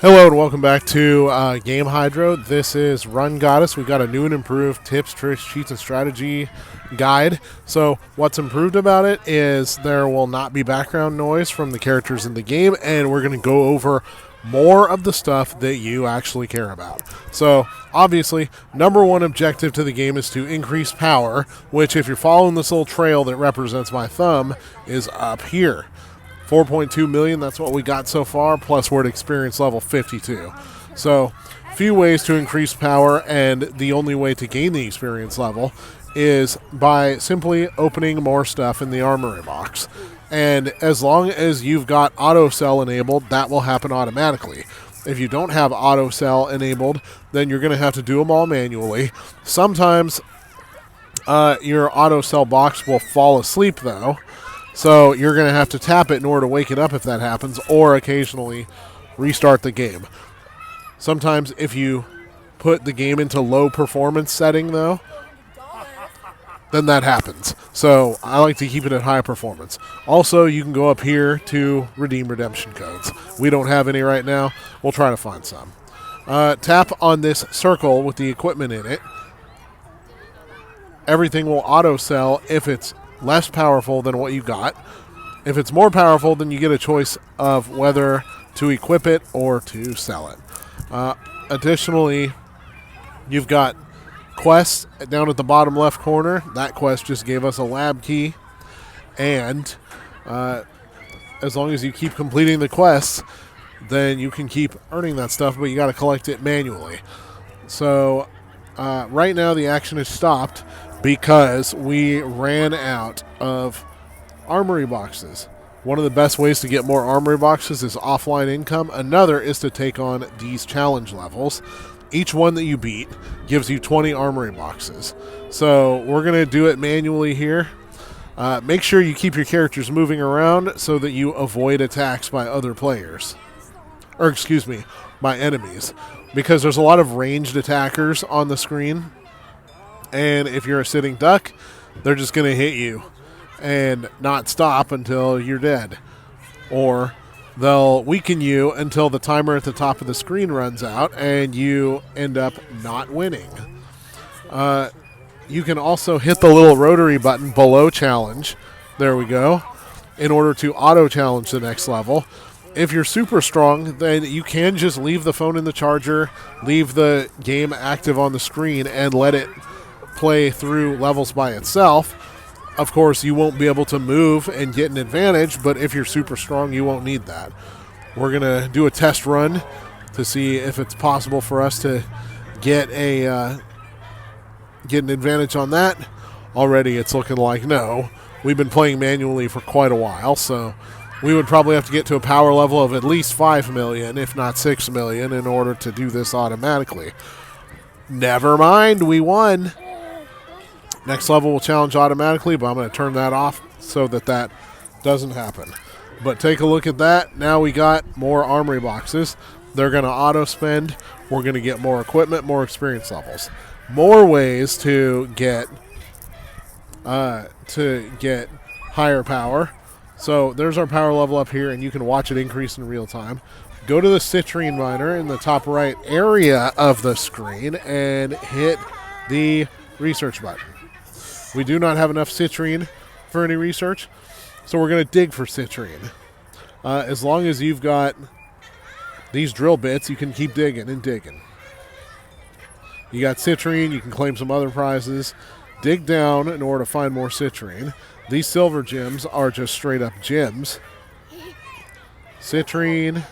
Hello and welcome back to Game Hydro. This is Run Goddess. We got a new and improved tips, tricks, cheats, and strategy guide. So what's improved about it is there will not be background noise from the characters in the game, and we're going to go over more of the stuff that you actually care about. So obviously, number one objective to the game is to increase power, which if you're following this little trail that represents my thumb is up here. 4.2 million, that's what we got so far, plus we're at experience level 52. So, few ways to increase power, and the only way to gain the experience level is by simply opening more stuff in the Armory box. And as long as you've got auto sell enabled, that will happen automatically. If you don't have auto sell enabled, then you're going to have to do them all manually. Sometimes your auto sell box will fall asleep, though. So you're going to have to tap it in order to wake it up if that happens, or occasionally restart the game. Sometimes if you put the game into low performance setting, though, then that happens. So I like to keep it at high performance. Also, you can go up here to redeem redemption codes. We don't have any right now. We'll try to find some. Tap on this circle with the equipment in it. Everything will auto sell if it's less powerful than what you got. If it's more powerful, then you get a choice of whether to equip it or to sell it. Additionally, you've got quests down at the bottom left corner. That quest just gave us a lab key, and as long as you keep completing the quests, then you can keep earning that stuff, but you got to collect it manually. So right now the action is stopped because we ran out of Armory boxes. One of the best ways to get more Armory boxes is offline income. Another is to take on these challenge levels. Each one that you beat gives you 20 Armory boxes. So we're going to do it manually here. Make sure you keep your characters moving around so that you avoid attacks by other players. Or excuse me, by enemies. Because there's a lot of ranged attackers on the screen. And if you're a sitting duck, they're just going to hit you and not stop until you're dead. Or they'll weaken you until the timer at the top of the screen runs out and you end up not winning. You can also hit the little rotary button below challenge. There we go. In order to auto-challenge the next level. If you're super strong, then you can just leave the phone in the charger, leave the game active on the screen, and let it play through levels by itself. Of course, you won't be able to move and get an advantage, but if you're super strong, you won't need that. We're going to do a test run to see if it's possible for us to get an advantage on that. Already, it's looking like no. We've been playing manually for quite a while, so we would probably have to get to a power level of at least 5 million, if not 6 million, in order to do this automatically. Never mind, we won. Next level will challenge automatically, but I'm going to turn that off so that doesn't happen. But take a look at that. Now we got more Armory boxes. They're going to auto-spend. We're going to get more equipment, more experience levels. More ways to get higher power. So there's our power level up here, and you can watch it increase in real time. Go to the citrine miner in the top right area of the screen and hit the research button. We do not have enough citrine for any research, so we're going to dig for citrine. As long as you've got these drill bits, you can keep digging and digging. You got citrine, you can claim some other prizes. Dig down in order to find more citrine. These silver gems are just straight up gems. Citrine.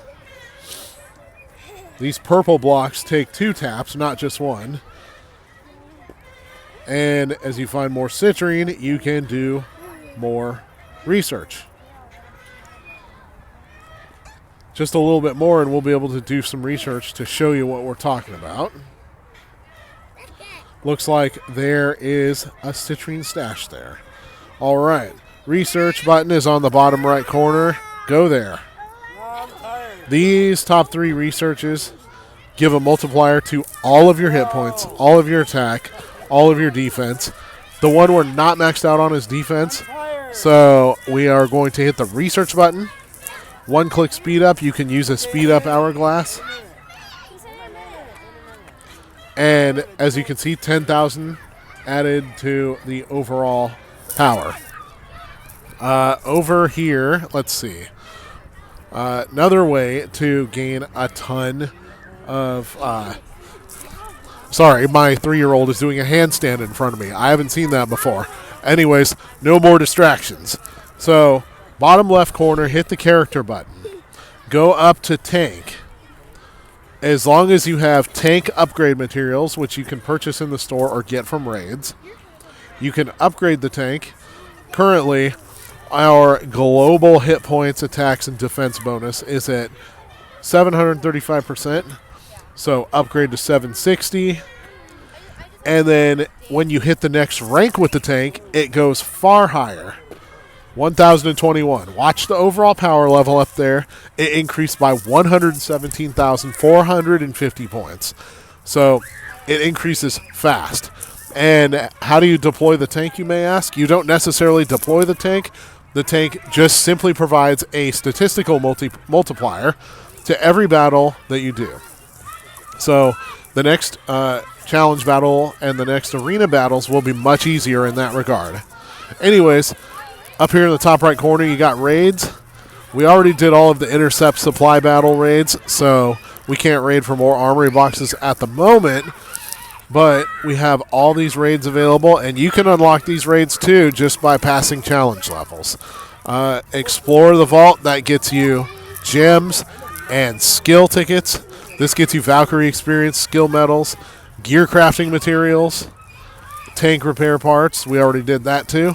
These purple blocks take 2 taps, not just one. And as you find more citrine, you can do more research. Just a little bit more and we'll be able to do some research to show you what we're talking about. Looks like there is a citrine stash there. All right. Research button is on the bottom right corner. Go there. These top 3 researches give a multiplier to all of your hit points, all of your attack, all of your defense. The one we're not maxed out on is defense. So we are going to hit the research button. 1-click speed up, you can use a speed up hourglass. And as you can see, 10,000 added to the overall power. Over here, let's see. Another way to gain a ton of... sorry, my 3-year-old is doing a handstand in front of me. I haven't seen that before. Anyways, no more distractions. So, bottom left corner, hit the character button. Go up to tank. As long as you have tank upgrade materials, which you can purchase in the store or get from raids, you can upgrade the tank. Currently, our global hit points, attacks, and defense bonus is at 735%. So upgrade to 760. And then when you hit the next rank with the tank, it goes far higher. 1,021. Watch the overall power level up there. It increased by 117,450 points. So it increases fast. And how do you deploy the tank, you may ask? You don't necessarily deploy the tank. The tank just simply provides a statistical multiplier to every battle that you do. So the next challenge battle and the next arena battles will be much easier in that regard. Anyways, up here in the top right corner, you got raids. We already did all of the intercept supply battle raids, so we can't raid for more armory boxes at the moment. But we have all these raids available, and you can unlock these raids too just by passing challenge levels. Explore the vault. That gets you gems and skill tickets. This gets you Valkyrie experience, skill medals, gear crafting materials, tank repair parts. We already did that too.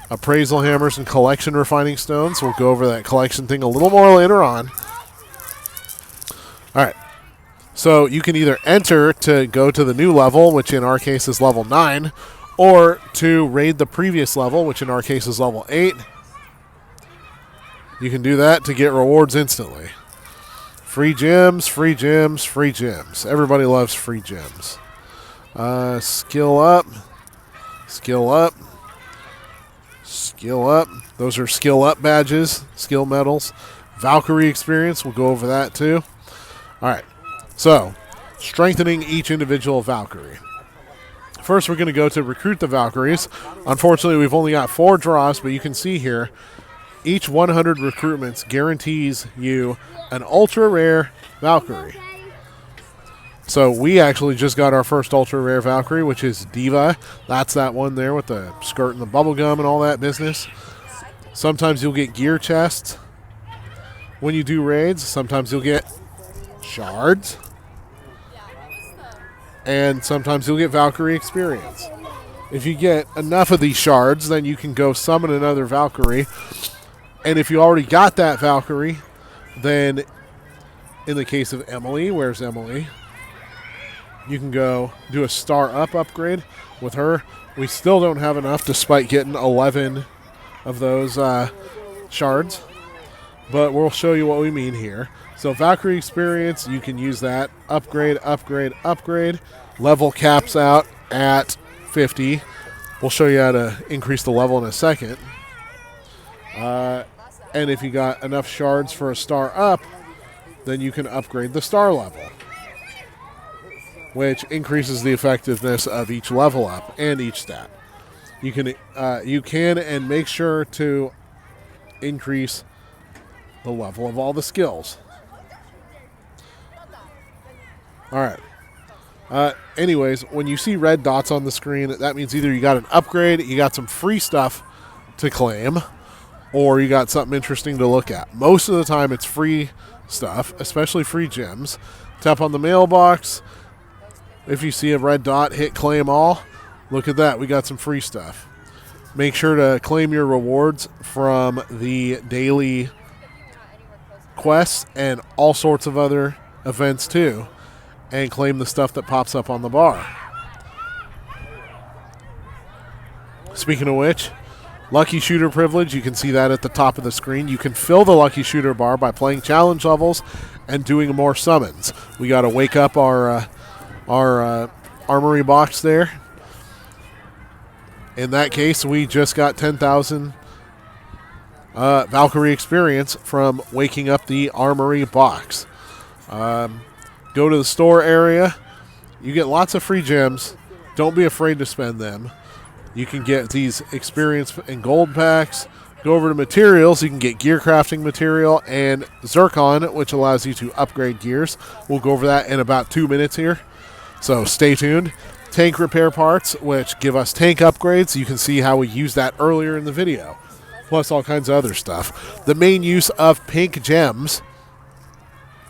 Appraisal hammers and collection refining stones. We'll go over that collection thing a little more later on. All right. So you can either enter to go to the new level, which in our case is level 9, or to raid the previous level, which in our case is level 8. You can do that to get rewards instantly. Free gems, free gems, free gems. Everybody loves free gems. Skill up. Skill up. Skill up. Those are skill up badges, skill medals. Valkyrie experience, we'll go over that too. All right. So, strengthening each individual Valkyrie. First, we're going to go to recruit the Valkyries. Unfortunately, we've only got 4 draws, but you can see here, each 100 recruitments guarantees you an ultra-rare Valkyrie. So we actually just got our first ultra-rare Valkyrie, which is Diva. That's that one there with the skirt and the bubblegum and all that business. Sometimes you'll get gear chests when you do raids. Sometimes you'll get shards. And sometimes you'll get Valkyrie experience. If you get enough of these shards, then you can go summon another Valkyrie. And if you already got that Valkyrie, then in the case of Emily, where's Emily? You can go do a star up upgrade with her. We still don't have enough despite getting 11 of those shards. But we'll show you what we mean here. So Valkyrie experience, you can use that. Upgrade, upgrade, upgrade. Level caps out at 50. We'll show you how to increase the level in a second. And if you got enough shards for a star up, then you can upgrade the star level, which increases the effectiveness of each level up and each stat. You can and make sure to increase the level of all the skills. All right. Anyways, when you see red dots on the screen, that means either you got an upgrade, you got some free stuff to claim, or you got something interesting to look at. Most of the time it's free stuff, especially free gems. Tap on the mailbox. If you see a red dot, hit claim all. Look at that. We got some free stuff. Make sure to claim your rewards from the daily quests and all sorts of other events too, and claim the stuff that pops up on the bar. Speaking of which, Lucky Shooter privilege, you can see that at the top of the screen. You can fill the Lucky Shooter bar by playing challenge levels and doing more summons. We got to wake up our armory box there. In that case, we just got 10,000 Valkyrie experience from waking up the Armory box. Go to the store area. You get lots of free gems. Don't be afraid to spend them. You can get these experience and gold packs. Go over to materials. You can get gear crafting material and Zircon, which allows you to upgrade gears. We'll go over that in about 2 minutes here, so stay tuned. Tank repair parts, which give us tank upgrades. You can see how we used that earlier in the video, plus all kinds of other stuff. The main use of pink gems.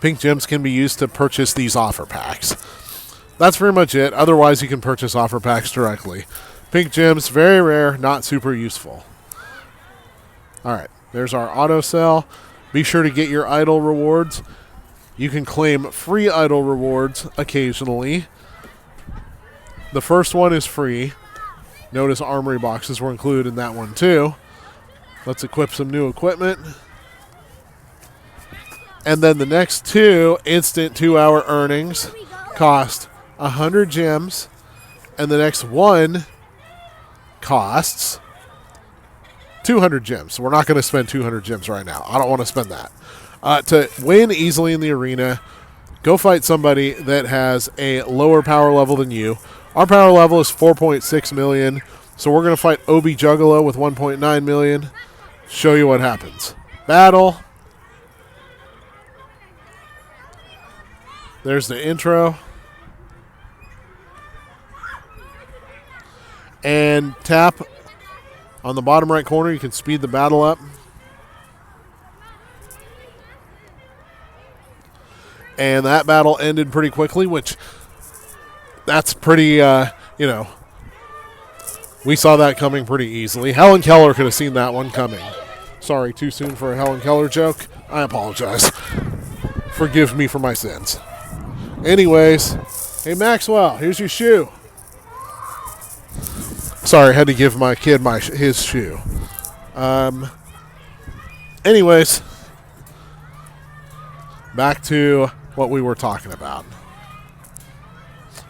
Pink gems can be used to purchase these offer packs. That's pretty much it. Otherwise, you can purchase offer packs directly. Pink gems, very rare, not super useful. All right, there's our auto sell. Be sure to get your idle rewards. You can claim free idle rewards occasionally. The first one is free. Notice Armory boxes were included in that one too. Let's equip some new equipment. And then the next two instant 2-hour earnings cost 100 gems. And the next one costs 200 gems. So we're not going to spend 200 gems right now. I don't want to spend that. To win easily in the arena, go fight somebody that has a lower power level than you. Our power level is 4.6 million. So we're going to fight Obi Juggalo with 1.9 million. Show you what happens. Battle. There's the intro. And tap on the bottom right corner. You can speed the battle up. And that battle ended pretty quickly, which that's pretty, we saw that coming pretty easily. Helen Keller could have seen that one coming. Sorry, too soon for a Helen Keller joke. I apologize. Forgive me for my sins. Anyways, hey Maxwell, here's your shoe. Sorry, I had to give my kid his shoe. Anyways, back to what we were talking about.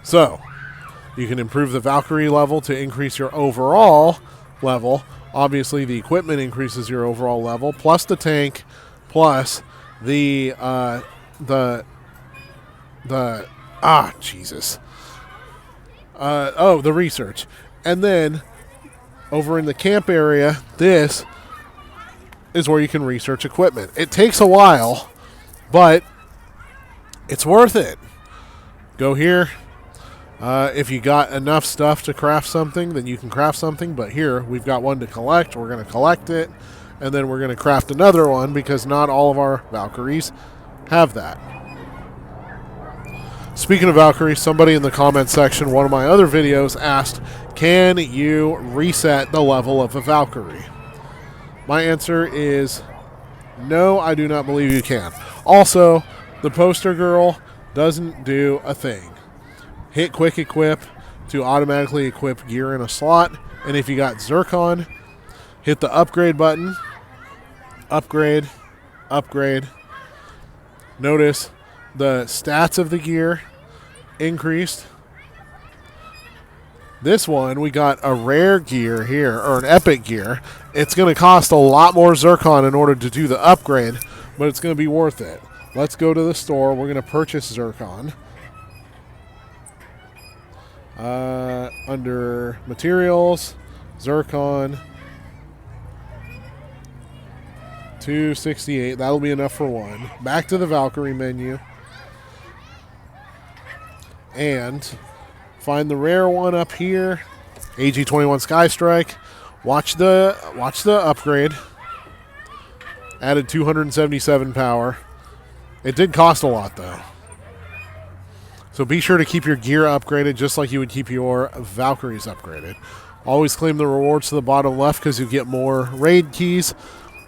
So, you can improve the Valkyrie level to increase your overall level. Obviously, the equipment increases your overall level, plus the tank, plus the research. And then, over in the camp area, this is where you can research equipment. It takes a while, but it's worth it. Go here. If you got enough stuff to craft something, then you can craft something. But here, we've got one to collect. We're going to collect it. And then we're going to craft another one because not all of our Valkyries have that. Speaking of Valkyrie, somebody in the comment section, one of my other videos, asked, can you reset the level of a Valkyrie? My answer is no, I do not believe you can. Also, the poster girl doesn't do a thing. Hit quick equip to automatically equip gear in a slot. And if you got Zircon, hit the upgrade button. Upgrade. Upgrade. Notice the stats of the gear increased. This one, we got a rare gear here, or an epic gear. It's going to cost a lot more Zircon in order to do the upgrade, but it's going to be worth it. Let's go to the store. We're going to purchase Zircon. Under materials, Zircon, 268. That'll be enough for one. Back to the Valkyrie menu. And find the rare one up here. AG21 Sky Strike. Watch the upgrade. Added 277 power. It did cost a lot though. So be sure to keep your gear upgraded just like you would keep your Valkyries upgraded. Always claim the rewards to the bottom left because you get more raid keys.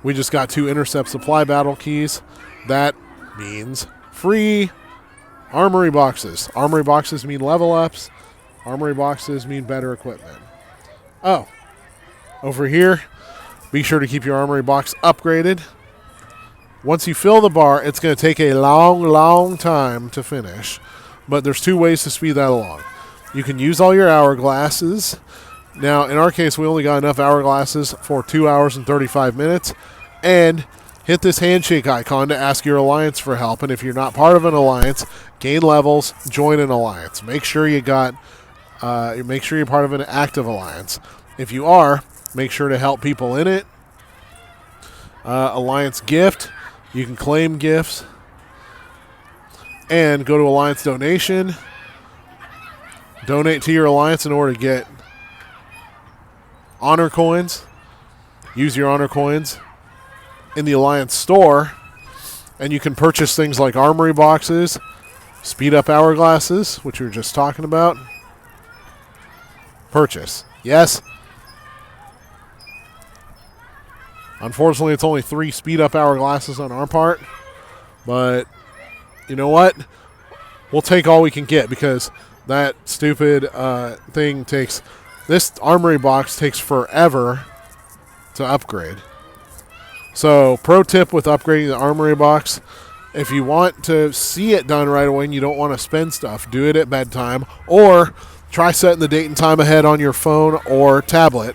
We just got 2 intercept supply battle keys. That means free Armory boxes. Armory boxes mean level ups. Armory boxes mean better equipment. Oh, over here, be sure to keep your Armory box upgraded. Once you fill the bar, it's going to take a long, long time to finish. But there's 2 ways to speed that along. You can use all your hourglasses. Now, in our case, we only got enough hourglasses for 2 hours and 35 minutes. And hit this handshake icon to ask your alliance for help. And if you're not part of an alliance, gain levels, join an alliance. Make sure you're part of an active alliance. If you are, make sure to help people in it. Alliance gift. You can claim gifts. And go to alliance donation. Donate to your alliance in order to get honor coins. Use your honor coins in the alliance store. And you can purchase things like armory boxes, speed up hourglasses, which we were just talking about. Purchase. Yes. Unfortunately, it's only 3 speed up hourglasses on our part. But you know what? We'll take all we can get because that stupid thing takes... This armory box takes forever to upgrade. So, pro tip with upgrading the armory box, if you want to see it done right away and you don't want to spend stuff, do it at bedtime. Or try setting the date and time ahead on your phone or tablet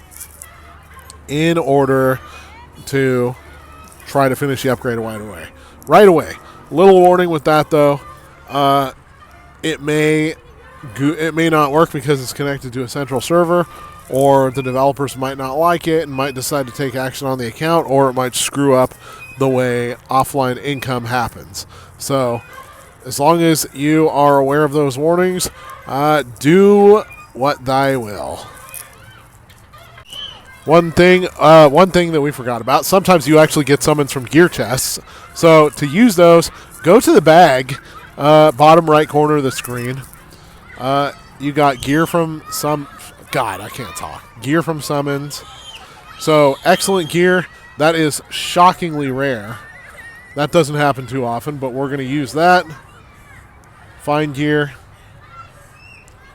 in order to try to finish the upgrade right away. Right away. Little warning with that, though. It may not work because it's connected to a central server, or the developers might not like it and might decide to take action on the account, or it might screw up the way offline income happens. So, as long as you are aware of those warnings, do what thy will. One thing that we forgot about, sometimes you actually get summons from gear chests. So to use those, go to the bag, bottom right corner of the screen. You got gear from gear from summons. So excellent gear. That is shockingly rare. That doesn't happen too often, but we're going to use that. Find gear.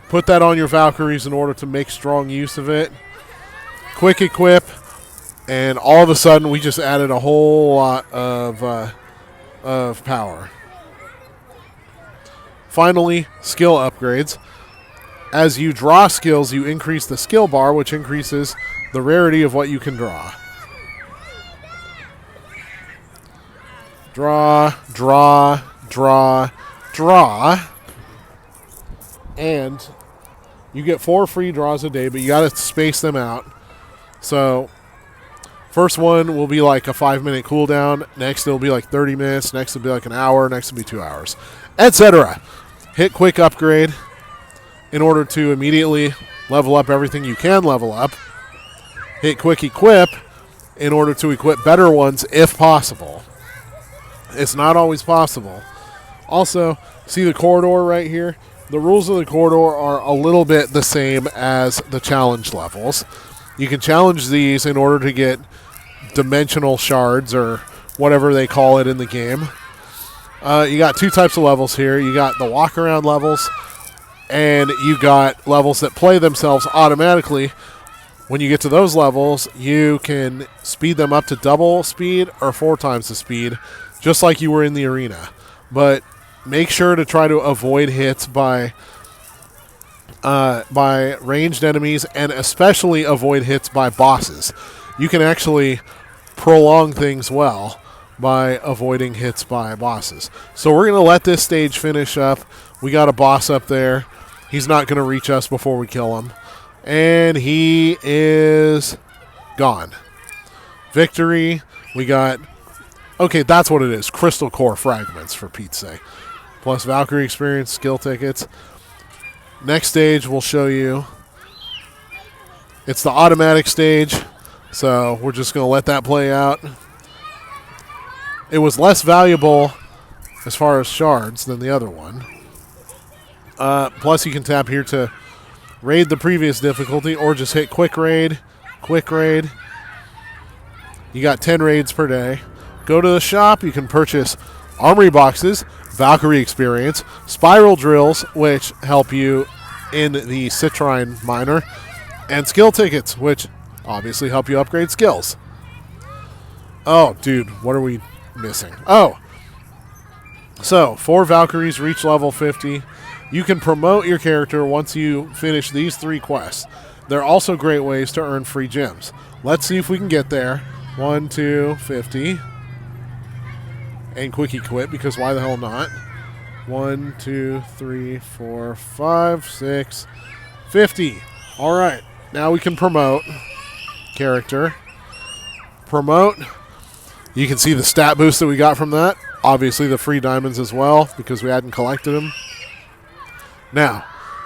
Put that on your Valkyries in order to make strong use of it. Quick equip, and all of a sudden we just added a whole lot of power. Finally, skill upgrades. As you draw skills, you increase the skill bar, which increases the rarity of what you can draw. Draw, draw, draw, draw. And you get 4 free draws a day, but you got to space them out. So, first one will be like a 5-minute cooldown. Next, it'll be like 30 minutes. Next, it'll be like an hour. Next, it'll be 2 hours, etc. Hit quick upgrade in order to immediately level up everything you can level up. Hit quick equip in order to equip better ones if possible. It's not always possible. Also, see the corridor right here? The rules of the corridor are a little bit the same as the challenge levels. You can challenge these in order to get dimensional shards or whatever they call it in the game. You got 2 types of levels here. You got the walk-around levels, and you got levels that play themselves automatically. When you get to those levels, you can speed them up to double speed or 4 times the speed, just like you were in the arena. But make sure to try to avoid hits by ranged enemies, and especially avoid hits by bosses. You can actually prolong things well by avoiding hits by bosses. So we're going to let this stage finish up. We got a boss up there. He's not going to reach us before we kill him. And he is gone. Victory. We got... Okay, that's what it is. Crystal Core Fragments, for Pete's sake. Plus Valkyrie experience, skill tickets. Next stage we'll show you. It's the automatic stage, so we're just going to let that play out. It was less valuable as far as shards than the other one. Plus you can tap here to raid the previous difficulty or just hit quick raid. Quick raid. You got 10 raids per day. Go to the shop. You can purchase armory boxes, Valkyrie experience, spiral drills, which help you in the Citrine Miner, and skill tickets, which obviously help you upgrade skills. Oh, dude, what are we missing? Oh, so 4 Valkyries reach level 50. You can promote your character once you finish these 3 quests. They're also great ways to earn free gems. Let's see if we can get there 1, 2, 50. And quickie quit, because why the hell not? 1, 2, 3, 4, 5, 6, 50. All right, now we can promote character. Promote. You can see the stat boost that we got from that. Obviously the free diamonds as well, because we hadn't collected them. Now,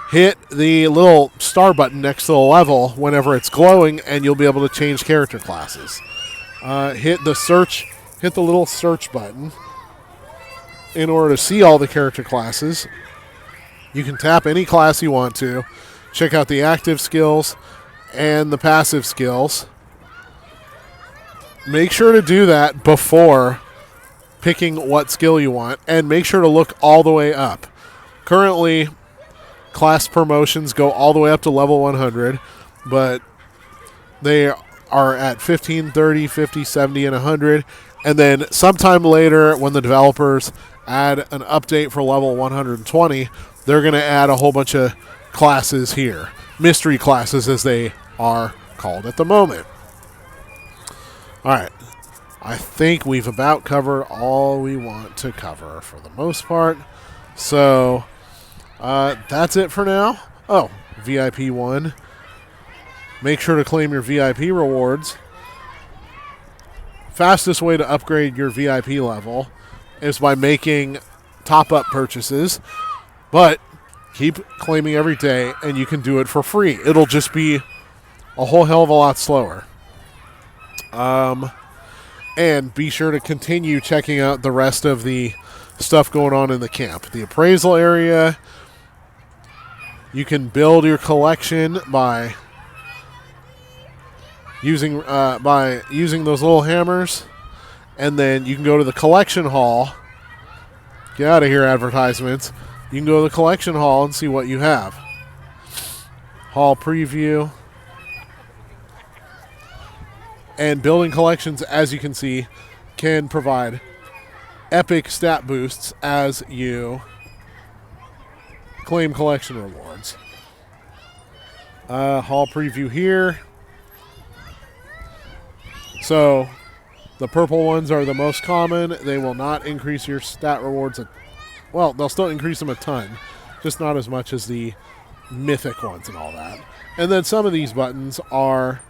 hit the little star button next to the level whenever it's glowing, and you'll be able to change character classes. Hit the little search button in order to see all the character classes. You can tap any class you want to. Check out the active skills and the passive skills. Make sure to do that before picking what skill you want, and make sure to look all the way up. Currently, class promotions go all the way up to level 100, but they are at 15, 30, 50, 70, and 100. And then sometime later, when the developers add an update for level 120, they're going to add a whole bunch of classes here. Mystery classes, as they are called at the moment. All right. I think we've about covered all we want to cover for the most part. So that's it for now. Oh, VIP 1. Make sure to claim your VIP rewards. Fastest way to upgrade your VIP level is by making top-up purchases. But keep claiming every day, and you can do it for free. It'll just be a whole hell of a lot slower. And be sure to continue checking out the rest of the stuff going on in the camp. The appraisal area. You can build your collection by using those little hammers. And then you can go to the collection hall. Get out of here, advertisements. You can go to the collection hall and see what you have. Hall preview. And building collections, as you can see, can provide epic stat boosts as you claim collection rewards. Hall preview here. So the purple ones are the most common. They will not increase your stat rewards. Well, they'll still increase them a ton, just not as much as the mythic ones and all that. And then some of these buttons are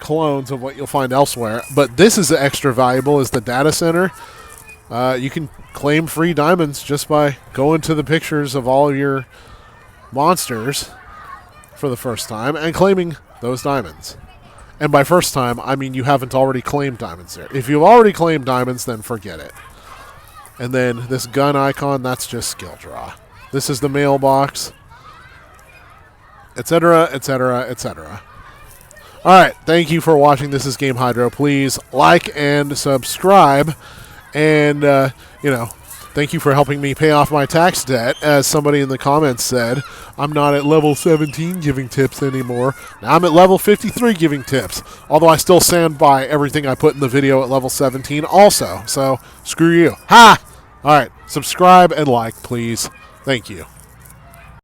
clones of what you'll find elsewhere. But this is extra valuable, is the data center. You can claim free diamonds just by going to the pictures of all of your monsters for the first time and claiming those diamonds. And by first time, I mean you haven't already claimed diamonds there. If you've already claimed diamonds, then forget it. And then this gun icon, that's just skill draw. This is the mailbox, etc., etc., etc. All right, thank you for watching. This is Game Hydro. Please like and subscribe. And, thank you for helping me pay off my tax debt. As somebody in the comments said, I'm not at level 17 giving tips anymore. Now I'm at level 53 giving tips. Although I still stand by everything I put in the video at level 17 also. So, screw you. Ha! All right, subscribe and like, please. Thank you.